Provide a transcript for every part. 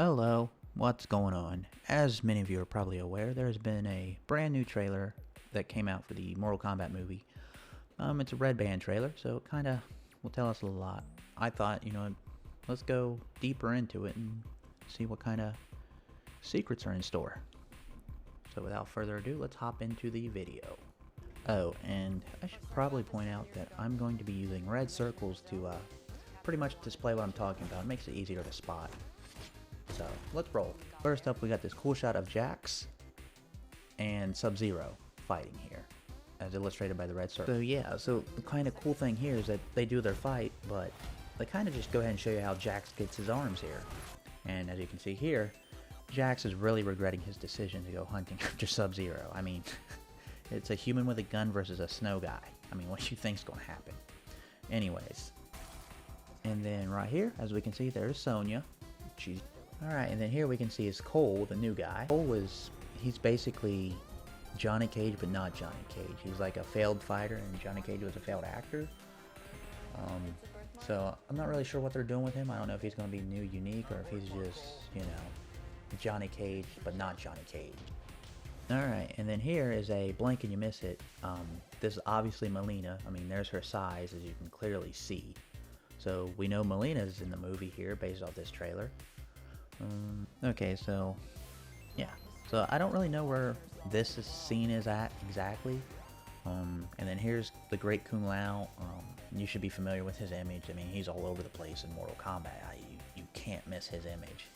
Hello, what's going on? As many of you are probably aware, there's been a brand new trailer that came out for the Mortal Kombat movie. It's a red band trailer, so it kind of will tell us a lot. I thought, let's go deeper into it and see what kind of secrets are in store. So without further ado, let's hop into the video. Oh, and I should probably point out that I'm going to be using red circles to pretty much display what I'm talking about. It makes it easier to spot. So let's roll. First up, we got this cool shot of Jax and Sub-Zero fighting here, as illustrated by the red circle. So yeah, so the kind of cool thing here is that they do their fight, but they kind of just go ahead and show you how Jax gets his arms here. And as you can see here, Jax is really regretting his decision to go hunting after Sub-Zero. I mean, it's a human with a gun versus a snow guy. I mean, what do you think's going to happen? Anyways. And then right here, as we can see, there's Sonia. She's alright, and then here we can see is Cole, the new guy. He's basically Johnny Cage, but not Johnny Cage. He's like a failed fighter, and Johnny Cage was a failed actor. So I'm not really sure what they're doing with him. I don't know if he's going to be new, unique, or if he's just, Johnny Cage, but not Johnny Cage. Alright, and then here is a blink and you miss it. This is obviously Molina. I mean, there's her size, as you can clearly see. So we know Molina's in the movie here, based off this trailer. Okay, so yeah, so I don't really know where this scene is at exactly. And then here's the great Kung Lao. You should be familiar with his image. I mean, he's all over the place in Mortal Kombat. You can't miss his image.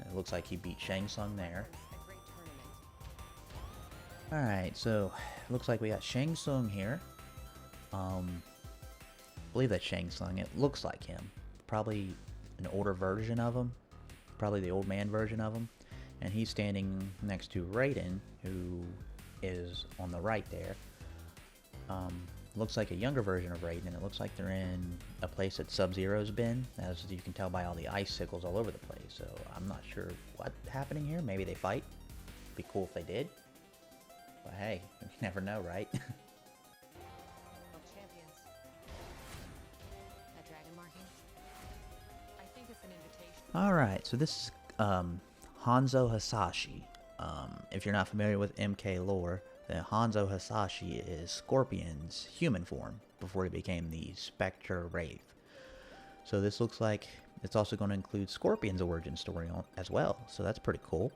It looks like he beat Shang Tsung there. Alright, so looks like we got Shang Tsung here. I believe that's Shang Tsung. It looks like him. Probably an older version of him, probably the old man version of him, and he's standing next to Raiden, who is on the right there. Looks like a younger version of Raiden. It looks like they're in a place that Sub-Zero's been, as you can tell by all the icicles all over the place. So I'm not sure what's happening here. Maybe they fight. Be cool if they did, but hey, you never know, right? Alright, so this is Hanzo Hasashi. If you're not familiar with MK lore, then Hanzo Hasashi is Scorpion's human form before he became the Spectre Wraith. So this looks like it's also going to include Scorpion's origin story as well, so that's pretty cool.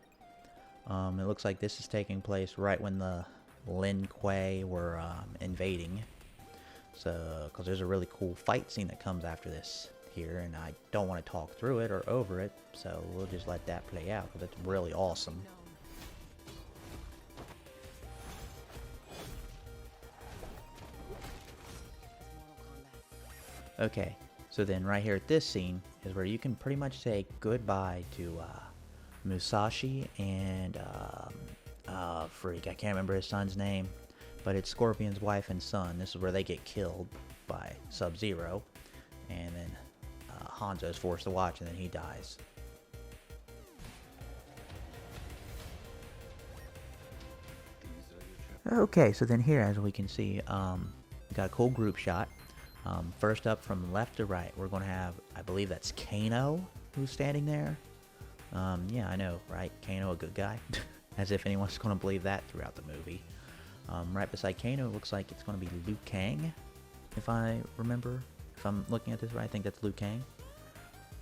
It looks like this is taking place right when the Lin Kuei were invading. So, because there's a really cool fight scene that comes after this here, and I don't want to talk through it or over it, so we'll just let that play out because it's really awesome. Okay, so then right here at this scene is where you can pretty much say goodbye to Musashi and freak, I can't remember his son's name, but it's Scorpion's wife and son. This is where they get killed by Sub-Zero, and then Hanzo is forced to watch, and then he dies. Okay, so then here, as we can see, we got a cool group shot. First up from left to right, we're going to have, I believe that's Kano who's standing there. Yeah, I know, right? Kano, a good guy. As if anyone's going to believe that throughout the movie. Right beside Kano, it looks like it's going to be Liu Kang, if I remember. If I'm looking at this right, I think that's Liu Kang.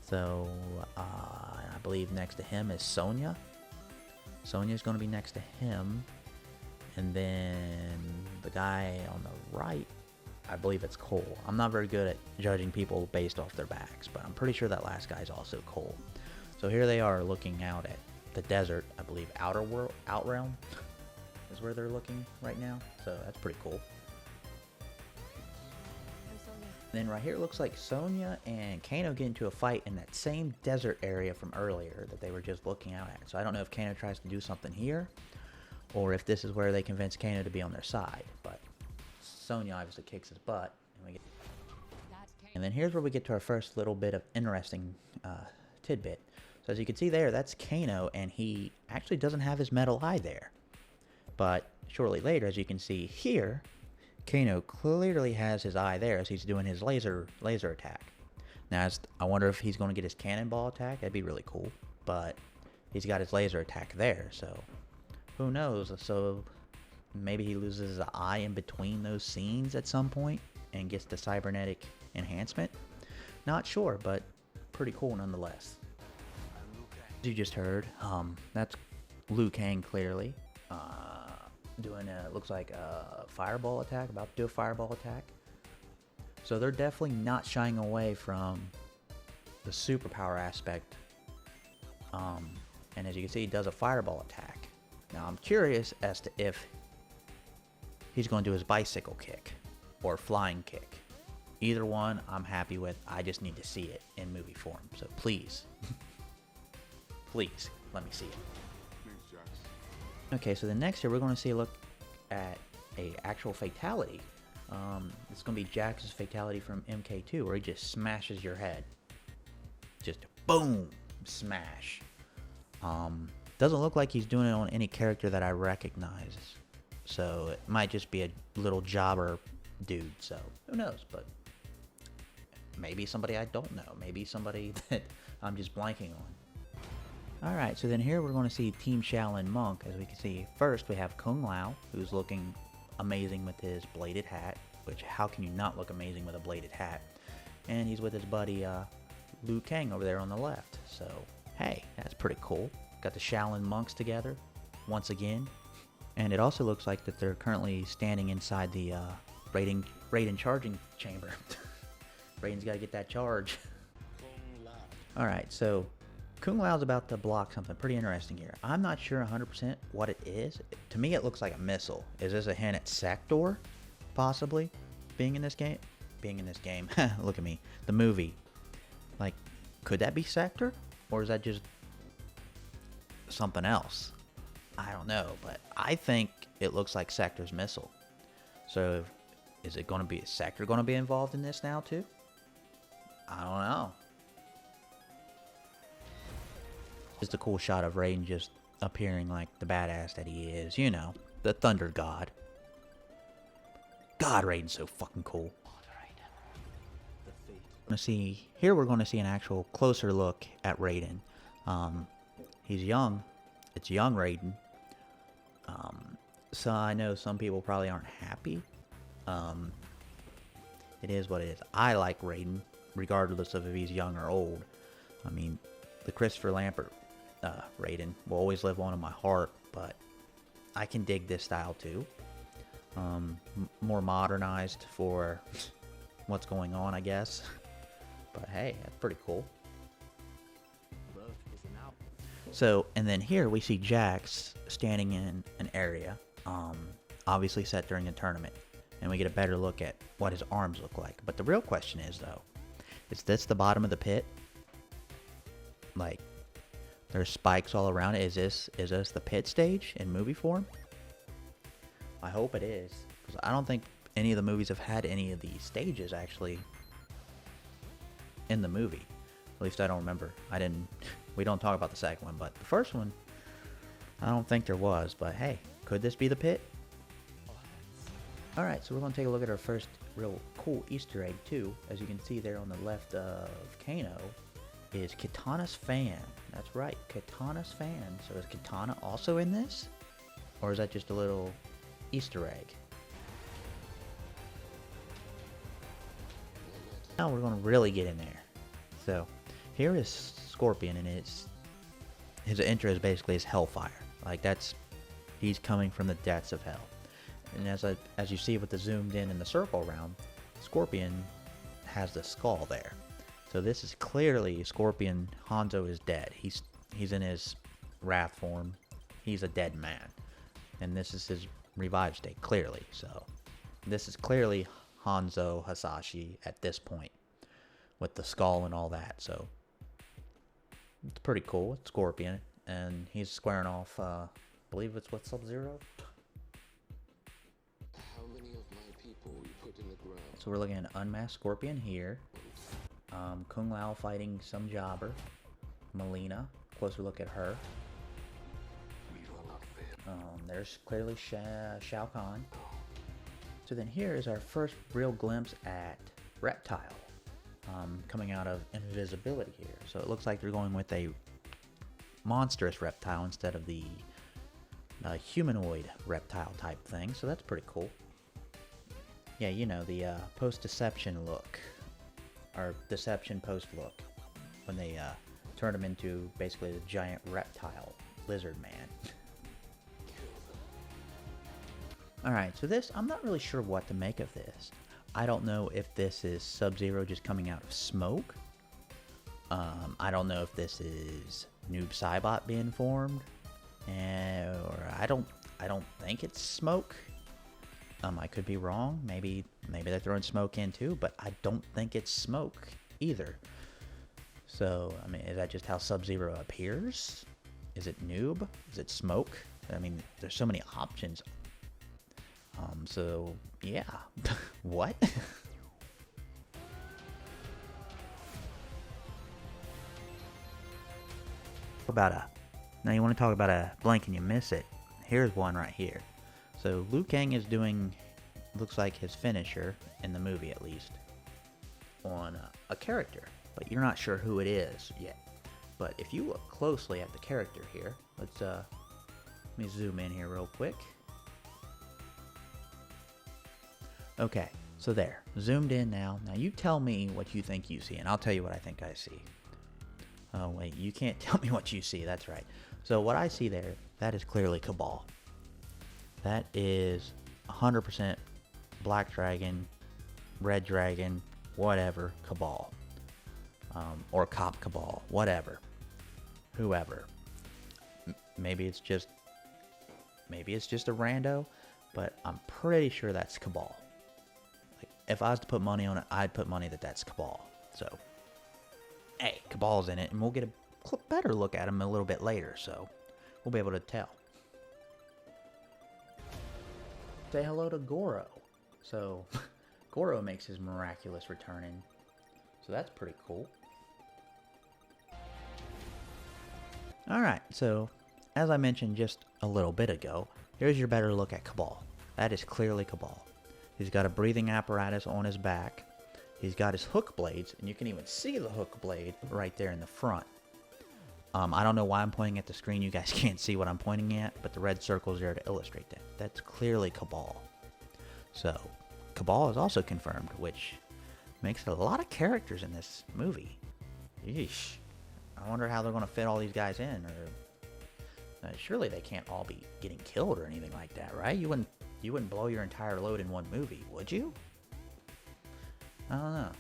So, I believe next to him is Sonia. Sonia's going to be next to him. And then the guy on the right, I believe it's Cole. I'm not very good at judging people based off their backs, but I'm pretty sure that last guy's also Cole. So here they are looking out at the desert. I believe Outrealm is where they're looking right now. So that's pretty cool. Then right here it looks like Sonia and Kano get into a fight in that same desert area from earlier that they were just looking out at. So I don't know if Kano tries to do something here, or if this is where they convince Kano to be on their side. But Sonia obviously kicks his butt. And then here's where we get to our first little bit of interesting tidbit. So as you can see there, that's Kano, and he actually doesn't have his metal eye there. But shortly later, as you can see here, Kano clearly has his eye there as he's doing his laser attack. Now, I wonder if he's going to get his cannonball attack. That'd be really cool. But he's got his laser attack there, so who knows? So maybe he loses his eye in between those scenes at some point and gets the cybernetic enhancement. Not sure, but pretty cool nonetheless. As you just heard, that's Liu Kang clearly doing looks like a fireball attack, about to do a fireball attack. So they're definitely not shying away from the superpower aspect. And as you can see, he does a fireball attack. Now I'm curious as to if he's going to do his bicycle kick or flying kick. Either one I'm happy with. I just need to see it in movie form. So please, please let me see it. Okay, so the next here we're going to see a look at a actual fatality. It's going to be Jax's fatality from MK2 where he just smashes your head. Just boom, smash. Doesn't look like he's doing it on any character that I recognize. So it might just be a little jobber dude. So who knows? But maybe somebody I don't know. Maybe somebody that I'm just blanking on. Alright, so then here we're going to see Team Shaolin Monk. As we can see, first we have Kung Lao, who's looking amazing with his bladed hat. Which, how can you not look amazing with a bladed hat? And he's with his buddy Liu Kang over there on the left. So, hey, that's pretty cool. Got the Shaolin monks together once again. And it also looks like that they're currently standing inside the Raiden charging chamber. Raiden's got to get that charge. Alright, so Kung Lao's about to block something pretty interesting here. I'm not sure 100% what it is. To me, it looks like a missile. Is this a hint at Sector? Possibly? Being in this game? Being in this game. Look at me. The movie. Like, could that be Sector? Or is that just something else? I don't know, but I think it looks like Sector's missile. So, is it going to be Sector going to be involved in this now too? I don't know. Just a cool shot of Raiden just appearing like the badass that he is. You know, the Thunder God. God, Raiden's so fucking cool. Here we're going to see an actual closer look at Raiden. He's young. It's young Raiden. So I know some people probably aren't happy. It is what it is. I like Raiden, regardless of if he's young or old. I mean, the Christopher Lambert Raiden will always live on in my heart, but I can dig this style too. More modernized for what's going on, I guess. But hey, that's pretty cool. So, and then here we see Jax standing in an area, obviously set during a tournament. And we get a better look at what his arms look like. But the real question is, though, is this the bottom of the pit? Like, there's spikes all around it. Is this the pit stage in movie form? I hope it is. Because I don't think any of the movies have had any of these stages, actually, in the movie. At least I don't remember. We don't talk about the second one, but the first one, I don't think there was. But hey, could this be the pit? Alright, so we're going to take a look at our first real cool Easter egg too. As you can see there on the left of Kano is Kitana's fan. That's right, Kitana's fan. So is Kitana also in this? Or is that just a little Easter egg? Now we're going to really get in there. So here is Scorpion, and his intro is basically his hellfire. Like he's coming from the depths of hell. And as you see with the zoomed in and the circle around, Scorpion has the skull there. So this is clearly Scorpion. Hanzo is dead. He's in his wrath form. He's a dead man. And this is his revived state, clearly. So this is clearly Hanzo Hasashi at this point, with the skull and all that. So it's pretty cool. It's Scorpion, and he's squaring off, I believe it's what, Sub-Zero? So we're looking at an unmasked Scorpion here. Kung Lao fighting some jobber. Molina. Closer look at her. There's clearly Shao Kahn. So then here is our first real glimpse at Reptile. coming out of invisibility here. So it looks like they're going with a monstrous reptile instead of the humanoid reptile type thing. So that's pretty cool. Yeah, you know, the post-deception look, or deception post-look, when they turned him into basically the giant reptile lizard man. Alright, so this, I'm not really sure what to make of this. I don't know if this is Sub-Zero just coming out of smoke. I don't know if this is Noob Saibot being formed. Or I don't think it's smoke. I could be wrong. Maybe they're throwing smoke in too, but I don't think it's smoke either. So, I mean, is that just how Sub-Zero appears? Is it Noob? Is it smoke? I mean, there's so many options. So, yeah. What? Now you want to talk about a blink and you miss it. Here's one right here. So Liu Kang is doing, looks like his finisher, in the movie at least, on a character. But you're not sure who it is yet. But if you look closely at the character here, let me zoom in here real quick. Okay, so there, zoomed in now. Now you tell me what you think you see, and I'll tell you what I think I see. Oh wait, you can't tell me what you see, that's right. So what I see there, that is clearly Cabal. That is 100% Black Dragon, Red Dragon, whatever, Cabal. Or Cop Cabal, whatever. Whoever. Maybe it's just a rando, but I'm pretty sure that's Cabal. Like, if I was to put money on it, I'd put money that that's Cabal. So, hey, Cabal's in it, and we'll get a better look at him a little bit later, so we'll be able to tell. Say hello to Goro. So, Goro makes his miraculous return in, so that's pretty cool. Alright, so, as I mentioned just a little bit ago, here's your better look at Cabal. That is clearly Cabal. He's got a breathing apparatus on his back. He's got his hook blades, and you can even see the hook blade right there in the front. I don't know why I'm pointing at the screen. You guys can't see what I'm pointing at, but the red circle's there to illustrate that. That's clearly Cabal. So, Cabal is also confirmed, which makes a lot of characters in this movie. Yeesh. I wonder how they're going to fit all these guys in, or surely they can't all be getting killed or anything like that, right? You wouldn't blow your entire load in one movie, would you? I don't know.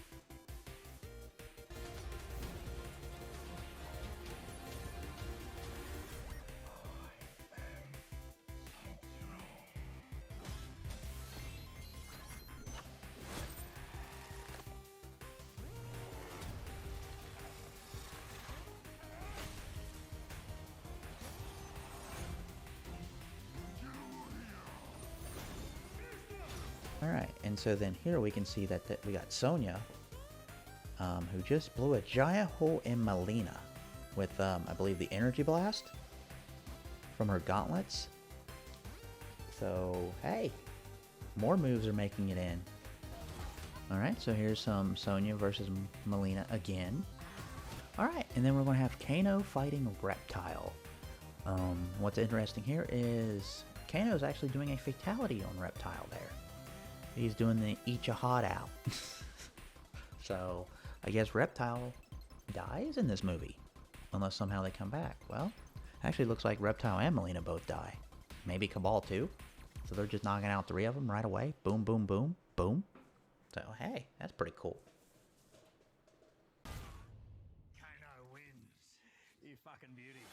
Alright, and so then here we can see that we got Sonia, who just blew a giant hole in Molina with, I believe, the energy blast from her gauntlets. So, hey, more moves are making it in. Alright, so here's some Sonia versus Molina again. Alright, and then we're going to have Kano fighting Reptile. What's interesting here is Kano's actually doing a fatality on Reptile there. He's doing the eat your heart out. So, I guess Reptile dies in this movie. Unless somehow they come back. Well, actually it looks like Reptile and Molina both die. Maybe Cabal too. So they're just knocking out 3 of them right away. Boom, boom, boom, boom. So, hey, that's pretty cool. Kano wins. You fucking beauty.